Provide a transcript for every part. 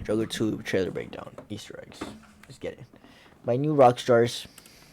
Joker 2 trailer breakdown. Easter eggs. Let's get it. My new Rockstars.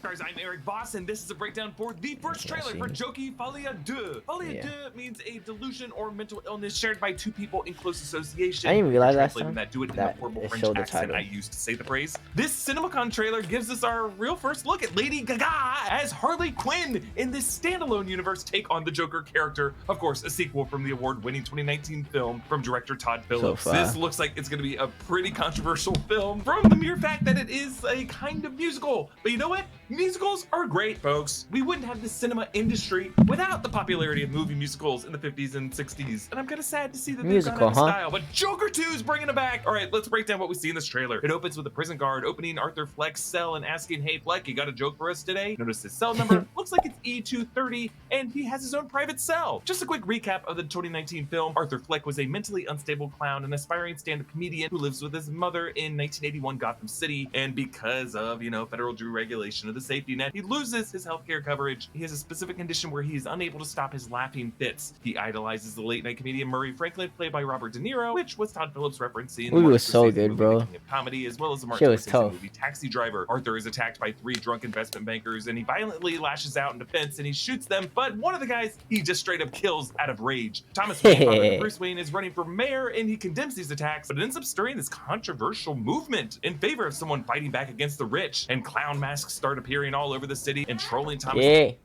I'm Eric Voss, and this is a breakdown for the first trailer for Joker Folie 2. Folie 2 means a delusion or mental illness shared by two people in close association. I didn't realize last time that do it in the horrible French accent I used to say the phrase. This CinemaCon trailer gives us our real first look at Lady Gaga as Harley Quinn in this standalone universe take on the Joker character. Of course, a sequel from the award-winning 2019 film from director Todd Phillips. This looks like it's going to be a pretty controversial film from the mere fact that it is a kind of musical. But you know what? Musicals are great, folks. We wouldn't have the cinema industry without the popularity of movie musicals in the 50s and 60s. And I'm kind of sad to see that they've gone out of style. But Joker 2 is bringing it back. All right, let's break down what we see in this trailer. It opens with a prison guard opening Arthur Fleck's cell and asking, "Hey, Fleck, you got a joke for us today?" Notice his cell number. Looks like it's E230, and he has his own private cell. Just a quick recap of the 2019 film. Arthur Fleck was a mentally unstable clown and aspiring stand-up comedian who lives with his mother in 1981 Gotham City. And because of, federal regulation of the safety net, he loses his healthcare coverage. He has a specific condition where he is unable to stop his laughing fits. He idolizes the late night comedian Murray Franklin, played by Robert De Niro, which was Todd Phillips referencing the movie was so good, bro. Comedy, as well as the Martin Scorsese movie Taxi Driver. Arthur is attacked by three drunk investment bankers, and he violently lashes out in defense, and he shoots them, but one of the guys he just straight up kills out of rage. Thomas Wayne, Bruce Wayne, is running for mayor, and he condemns these attacks, but it ends up stirring this controversial movement in favor of someone fighting back against the rich, and clown masks start appearing all over the city and trolling Thomas.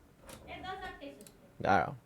Claro.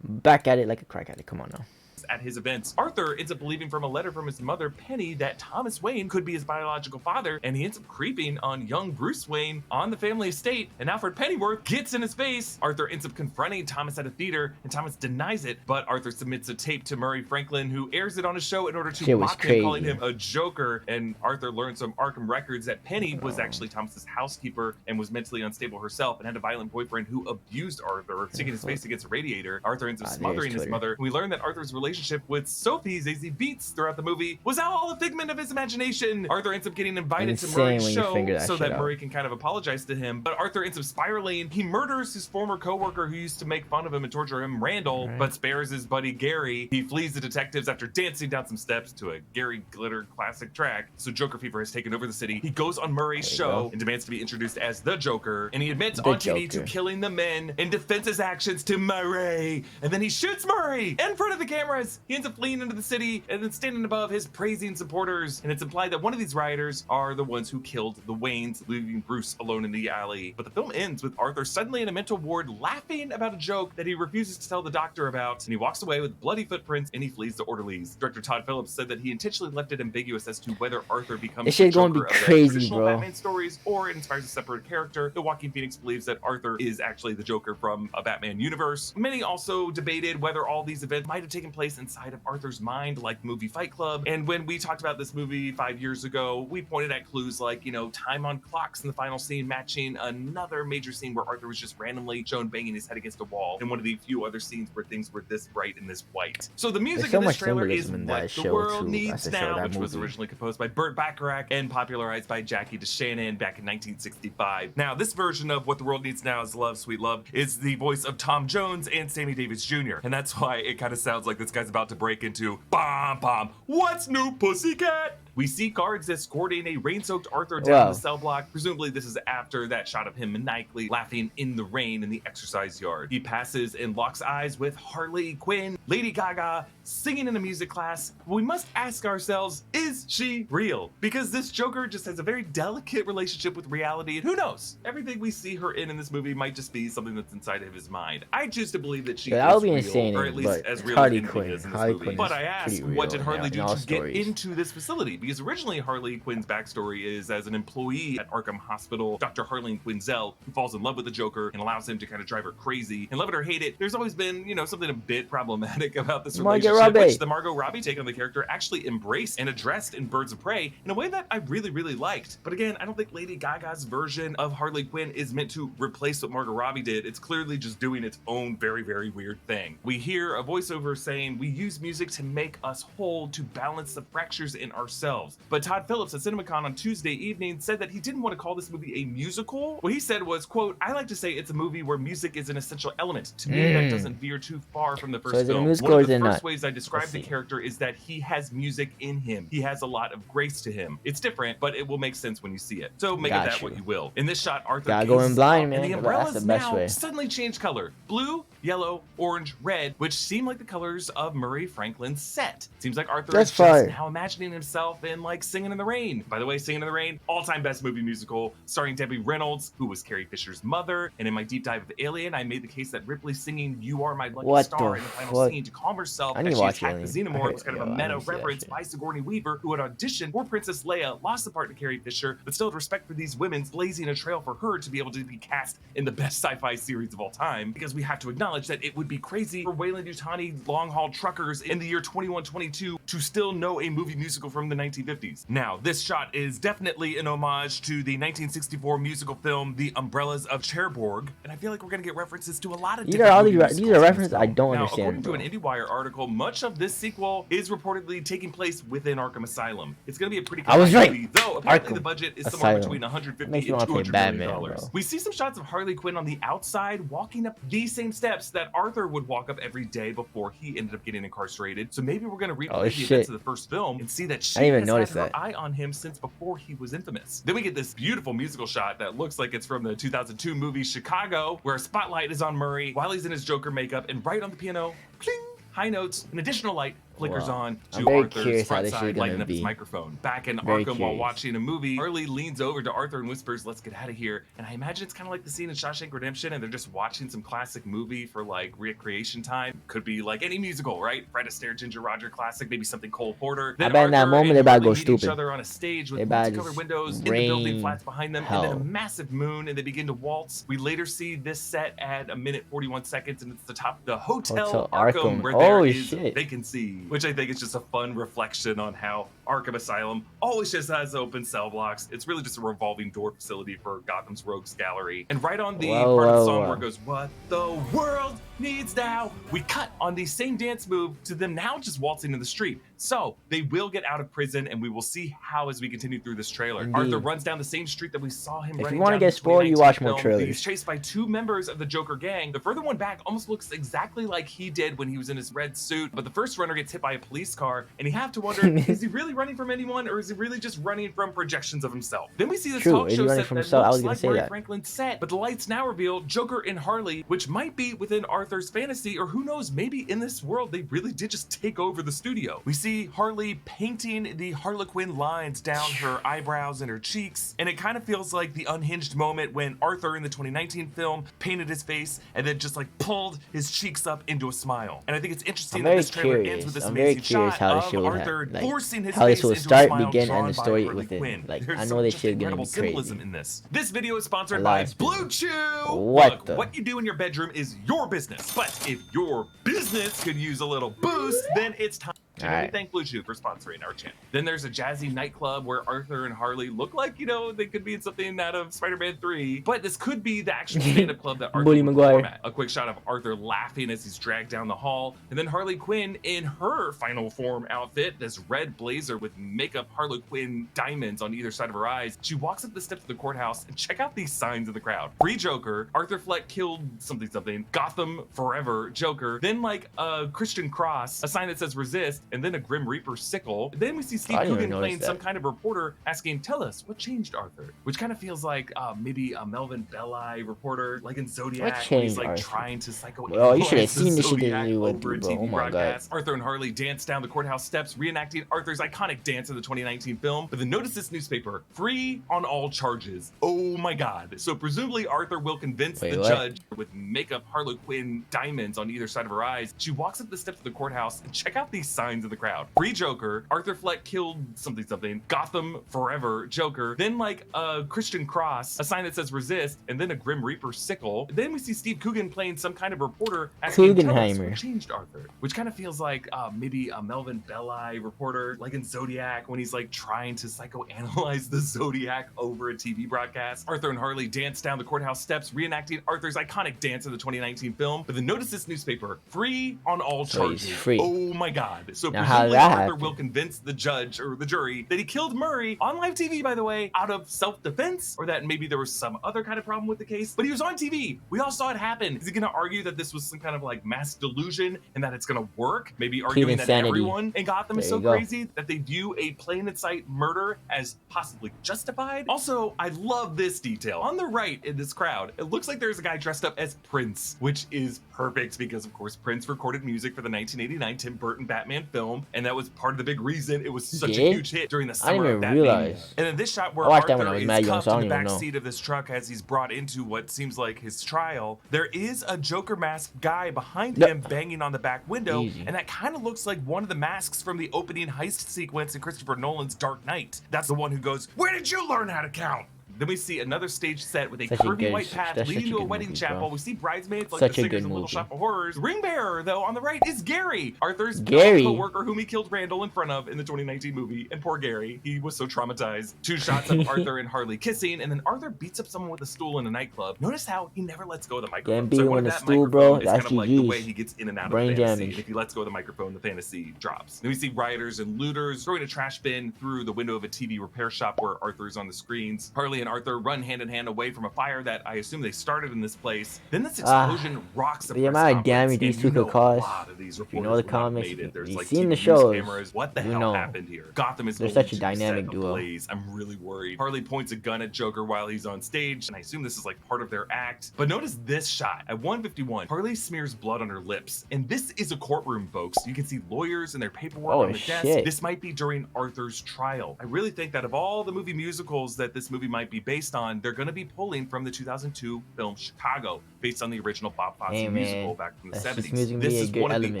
Back at it like a crack addict. Come on now. At his events, Arthur ends up believing from a letter from his mother Penny that Thomas Wayne could be his biological father, and he ends up creeping on young Bruce Wayne on the family estate, and Alfred Pennyworth gets in his face. Arthur ends up confronting Thomas at a theater, and Thomas denies it, but Arthur submits a tape to Murray Franklin, who airs it on his show in order to mock him, calling him a joker. And Arthur learns from Arkham records that Penny was actually Thomas's housekeeper and was mentally unstable herself and had a violent boyfriend who abused Arthur, sticking his face against a radiator. Arthur ends up smothering his mother. We learn that Arthur's relationship with Sophie Zazie Beetz throughout the movie was all a figment of his imagination. Arthur ends up getting invited to Murray's show so that Murray can kind of apologize to him, but Arthur ends up spiraling. He murders his former co-worker who used to make fun of him and torture him, Randall, but spares his buddy Gary. He flees the detectives after dancing down some steps to a Gary Glitter classic track. So Joker fever has taken over the city. He goes on Murray's show and demands to be introduced as the Joker, and he admits on TV to killing the men and defends his actions to Murray, and then he shoots Murray in front of the cameras. He ends up fleeing into the city and then standing above his praising supporters, and it's implied that one of these rioters are the ones who killed the Waynes, leaving Bruce alone in the alley. But the film ends with Arthur suddenly in a mental ward laughing about a joke that he refuses to tell the doctor about, and he walks away with bloody footprints and he flees the orderlies. Director Todd Phillips said that he intentionally left it ambiguous as to whether Arthur becomes the Joker of the traditional Batman stories or it inspires a separate character. The Joaquin Phoenix believes that Arthur is actually the Joker from a Batman universe. Many also debated whether all these events might have taken place inside of Arthur's mind, like the movie Fight Club. And when we talked about this movie 5 years ago, we pointed at clues like, time on clocks in the final scene matching another major scene where Arthur was just randomly shown banging his head against a wall, and one of the few other scenes where things were this bright and this white. So the music in this trailer is What the World Needs Now, which was originally composed by Burt Bacharach and popularized by Jackie DeShannon back in 1965. Now, this version of What the World Needs Now is Love, Sweet Love is the voice of Tom Jones and Sammy Davis Jr., and that's why it kind of sounds like this guy's about to break into "Bomb Bomb, what's new, pussycat?" We see guards escorting a rain-soaked Arthur down the cell block. Presumably this is after that shot of him maniacally laughing in the rain in the exercise yard. He passes and locks eyes with Harley Quinn, Lady Gaga, singing in a music class. We must ask ourselves, is she real? Because this Joker just has a very delicate relationship with reality, and who knows? Everything we see her in this movie might just be something that's inside of his mind. I choose to believe that she is real, insane, or at least as real as anything is in this movie. But I ask, what did Harley do to get into this facility? because originally Harley Quinn's backstory is as an employee at Arkham Hospital, Dr. Harleen Quinzel, who falls in love with the Joker and allows him to kind of drive her crazy. And love it or hate it, there's always been, you know, something a bit problematic about this relationship, which the Margot Robbie take on the character actually embraced and addressed in Birds of Prey in a way that I really, really liked. But again, I don't think Lady Gaga's version of Harley Quinn is meant to replace what Margot Robbie did. It's clearly just doing its own very, very weird thing. We hear a voiceover saying, "We use music to make us whole, to balance the fractures in ourselves." But Todd Phillips at CinemaCon on Tuesday evening said that he didn't want to call this movie a musical. What he said was, quote, "I like to say it's a movie where music is an essential element. To me, that doesn't veer too far from the first film. One of the first ways I describe the character is that he has music in him. He has a lot of grace to him. It's different, but it will make sense when you see it. So make of that what you will." In this shot, Arthur going blind, man. And the umbrellas That's the best now way. suddenly change color. Blue, yellow, orange, red, which seem like the colors of Murray Franklin's set. Seems like Arthur is just now imagining himself in like Singing in the Rain. By the way, Singing in the Rain, all-time best movie musical, starring Debbie Reynolds, who was Carrie Fisher's mother. And in my deep dive of Alien, I made the case that Ripley singing "You Are My Lucky Star" in the final scene to calm herself as she attacked the Xenomorph was kind of a meta reference by Sigourney Weaver, who had auditioned for Princess Leia, lost the part to Carrie Fisher, but still had respect for these women, blazing a trail for her to be able to be cast in the best sci-fi series of all time, because we have to acknowledge that it would be crazy for Weyland-Yutani long-haul truckers in the year 2122 to still know a movie musical from the 1950s. Now, this shot is definitely an homage to the 1964 musical film The Umbrellas of Cherbourg, and I feel like we're gonna get references to a lot of different these are references I don't understand. According to an IndieWire article, much of this sequel is reportedly taking place within Arkham Asylum. It's gonna be a pretty cool movie, though apparently the budget is somewhere between 150 and 200 million dollars. We see some shots of Harley Quinn on the outside walking up these same steps that Arthur would walk up every day before he ended up getting incarcerated. So maybe we're gonna replay the events of the first film and see that she has had her eye on him since before he was infamous. Then we get this beautiful musical shot that looks like it's from the 2002 movie Chicago, where a spotlight is on Murray while he's in his Joker makeup, and right on the piano, cling, high notes, an additional light flickers on to Arthur's front side, lighting up his microphone. Back in Arkham while watching a movie, Harley leans over to Arthur and whispers, "Let's get out of here." And I imagine it's kind of like the scene in Shawshank Redemption, and they're just watching some classic movie for like recreation time. Could be like any musical, right? Fred Astaire, Ginger Rogers classic, maybe something Cole Porter. Then I bet in that moment they're about to go stupid. Each other on a stage with multicolored windows in the building flats behind them, and then a massive moon, and they begin to waltz. We later see this set at 1:41 seconds, and it's the top of the Hotel Arkham, where there is vacancy, which I think is just a fun reflection on how Arkham Asylum always just has open cell blocks. It's really just a revolving door facility for Gotham's Rogues Gallery. And right on the part of the song where it goes, "What the world needs now," we cut on the same dance move to them now just waltzing in the street. So they will get out of prison, and we will see how as we continue through this trailer. Arthur runs down the same street that we saw him running down. If you want to get spoiled, you watch more trailers. He's chased by two members of the Joker gang. The further one back almost looks exactly like he did when he was in his red suit, but the first runner gets hit by a police car, and you have to wonder, is he really running from anyone, or is he really just running from projections of himself? Then we see this talk show set that looks like Murray Franklin's set, but the lights now reveal Joker and Harley, which might be within Arthur's fantasy, or who knows, maybe in this world they really did just take over the studio. We see Harley painting the Harlequin lines down her eyebrows and her cheeks, and it kind of feels like the unhinged moment when Arthur in the 2019 film painted his face and then just like pulled his cheeks up into a smile. And I think it's interesting that this trailer ends with this amazing shot of Arthur forcing his face into a smile drawn by Harley Quinn. I know they should get incredible symbolism in this. This video is sponsored by Blue Chew. What you do in your bedroom is your business, but if your business could use a little boost, then it's time to thank Blue Chew for sponsoring our channel. Then there's a jazzy nightclub where Arthur and Harley look like, you know, they could be in something out of Spider-Man 3, but this could be the actual stand-up club that Arthur would perform at. A quick shot of Arthur laughing as he's dragged down the hall, and then Harley Quinn in her final form outfit, this red blazer with makeup Harley Quinn diamonds on either side of her eyes. She walks up the steps of the courthouse, and check out these signs in the crowd. Free Joker, Arthur Fleck killed something, Gotham Forever Joker, then like a Christian cross, a sign that says resist, and then a Grim Reaper sickle. Then we see Steve Coogan playing some kind of reporter asking, "Tell us, what changed Arthur?" Which kind of feels like maybe a Melvin Belli reporter, like in Zodiac, he's like trying to psycho. Oh, you should have seen this shit that you went through, bro. Oh my god. Arthur and Harley dance down the courthouse steps, reenacting Arthur's iconic dance in the 2019 film. But then notice this newspaper, free on all charges. Oh my god. So presumably Arthur will convince the judge with makeup Harley Quinn diamonds on either side of her eyes. She walks up the steps of the courthouse, and check out these signs signs in the crowd. Free Joker, Arthur Fleck killed something something, Gotham Forever Joker, then like a Christian cross, a sign that says resist, and then a Grim Reaper sickle. Then we see Steve Coogan playing some kind of reporter asking, tell us what changed Arthur, which kind of feels like maybe a Melvin Belli reporter, like in Zodiac, when he's like trying to psychoanalyze the Zodiac over a TV broadcast. Arthur and Harley dance down the courthouse steps, reenacting Arthur's iconic dance in the 2019 film. But then notice this newspaper, free on all charges. Free. Oh my God. So now presumably Arthur will convince the judge or the jury that he killed Murray on live TV, by the way, out of self-defense, or that maybe there was some other kind of problem with the case, but he was on TV. We all saw it happen. Is he gonna argue that this was some kind of like mass delusion and that it's gonna work? Maybe arguing that everyone in Gotham is so crazy that they view a plain and sight murder as possibly justified? Also, I love this detail. On the right in this crowd, it looks like there's a guy dressed up as Prince, which is perfect because, of course, Prince recorded music for the 1989 Tim Burton Batman film, and that was part of the big reason it was such a huge hit during the summer of Batman. And then this shot where Arthur is cuffed in the back seat of this truck as he's brought into what seems like his trial, there is a Joker masked guy behind him banging on the back window, and that kind of looks like one of the masks from the opening heist sequence in Christopher Nolan's Dark Knight. That's the one who goes, "Where did you learn how to count?" Then we see another stage set with a curvy white path leading to a wedding chapel. We see bridesmaids like the singers in Little Shop of Horrors. Ring bearer, though, on the right is Gary, Arthur's co-worker whom he killed Randall in front of in the 2019 movie. And poor Gary, he was so traumatized. Two shots of Arthur and Harley kissing, and then Arthur beats up someone with a stool in a nightclub. Notice how he never lets go of the microphone. So one of that stool, microphone is kind of like the way he gets in and out of the fantasy. And if he lets go of the microphone, the fantasy drops. Then we see rioters and looters throwing a trash bin through the window of a TV repair shop where Arthur's on the screens. Harley and Arthur run hand in hand away from a fire that I assume they started in this place. Then this explosion rocks the amount of damage these two could cause. If you know the comics, there's you've like seen the shows. Cameras. What the hell happened here? Gotham is such a dynamic duo. I'm really worried. Harley points a gun at Joker while he's on stage, and I assume this is like part of their act. But notice this shot at 1:51. Harley smears blood on her lips, and this is a courtroom, folks. You can see lawyers and their paperwork on the desk. This might be during Arthur's trial. I really think that of all the movie musicals that this movie might be based on, they're going to be pulling from the 2002 film Chicago, based on the original Bob Fosse musical back from the 70s. This is one of the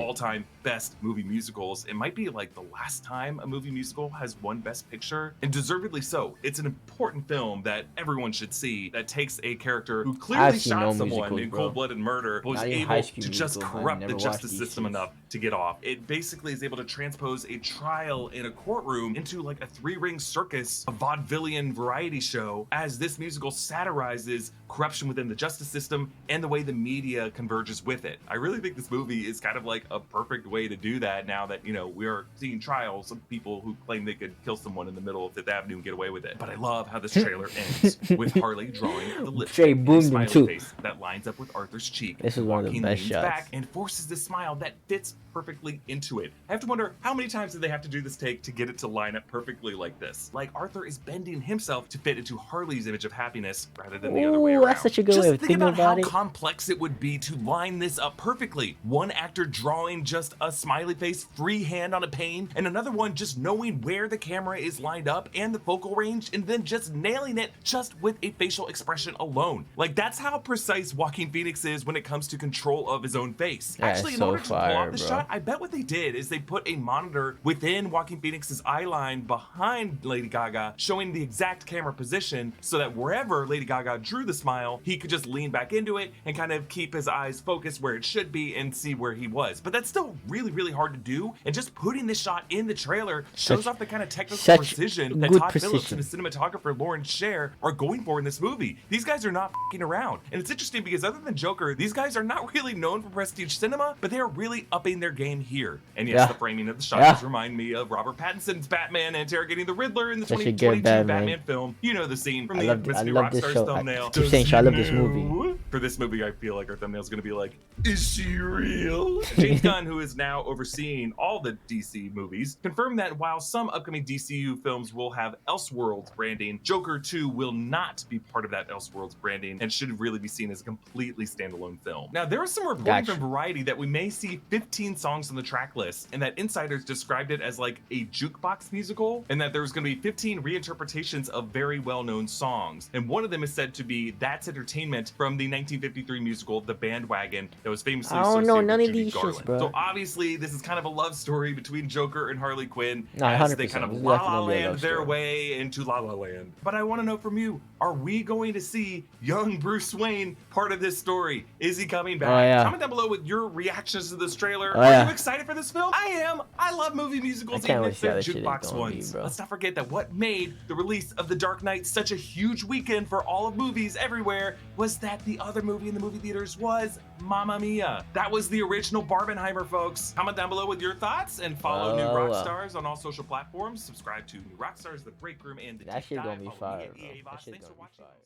all-time best movie musicals. It might be like the last time a movie musical has won Best Picture, and deservedly so. It's an important film that everyone should see, that takes a character who clearly shot someone in cold-blooded murder, but was able to just corrupt the justice system enough to get off. It basically is able to transpose a trial in a courtroom into like a three-ring circus, a vaudevillian variety show, as this musical satirizes corruption within the justice system and the way the media converges with it. I really think this movie is kind of like a perfect way to do that now that, you know, we are seeing trials of people who claim they could kill someone in the middle of Fifth Avenue and get away with it. But I love how this trailer ends with Harley drawing the lipstick smiley face that lines up with Arthur's cheek. This is one of the best shots. Back and forces the smile that fits perfectly into it. I have to wonder how many times did they have to do this take to get it to line up perfectly like this? Like Arthur is bending himself to fit into Harley's image of happiness rather than the other way around. That's such a good way of thinking about it. How complex it would be to line this up perfectly. One actor drawing just a smiley face freehand on a pane, and another one just knowing where the camera is lined up and the focal range, and then just nailing it just with a facial expression alone. Like, that's how precise Joaquin Phoenix is when it comes to control of his own face. Actually, in order to pull off the shot, I bet what they did is they put a monitor within Joaquin Phoenix's eye line behind Lady Gaga, showing the exact camera position so that wherever Lady Gaga drew the smile, he could just lean back into it and kind of keep his eyes focused where it should be and see where he was. But that's still really, really hard to do. And just putting this shot in the trailer shows off the kind of technical precision that Todd Phillips and his cinematographer Lauren Scher are going for in this movie. These guys are not f***ing around. And it's interesting because other than Joker, these guys are not really known for prestige cinema, but they are really upping their game here. And yes, the framing of the shot does remind me of Robert Pattinson's Batman interrogating the Riddler in the 2022 Batman film. You know the scene from the infamous new Rockstar thumbnail. I keep saying, I love this movie. For this movie, I feel like our thumbnail is going to be like, is she real? James Gunn, who is now overseeing all the DC movies, confirmed that while some upcoming DCU films will have Elseworlds branding, Joker 2 will not be part of that Elseworlds branding and should really be seen as a completely standalone film. Now, there is some reporting from Variety that we may see 15 songs on the track list, and that insiders described it as like a jukebox musical, and that there's going to be 15 reinterpretations of very well-known songs. And one of them is said to be That's Entertainment from the the 1953 musical The Bandwagon that was famously I don't know associated none with of Judy these shits, Garland. bro. So obviously, this is kind of a love story between Joker and Harley Quinn No, as they 100%. kind of This is la definitely la gonna be a land love their story. way into La La Land. But I want to know from you, are we going to see young Bruce Wayne part of this story? Is he coming back? Oh, yeah. Comment down below with your reactions to this trailer. Oh, Are yeah. you excited for this film? I am. I love movie musicals, I can't even wait if to see how they're this shit is jukebox gonna be, ones. bro. Let's not forget that what made the release of The Dark Knight such a huge weekend for all of movies everywhere was that the other movie in the movie theaters was Mamma Mia. That was the original Barbenheimer, folks. Comment down below with your thoughts and follow New Rockstars on all social platforms. Subscribe to New Rockstars, The Break Room, and The That Deep shit gonna Dive. be Follow me fire, at bro. EA That Voss. shit Thanks for gonna be watching. fire.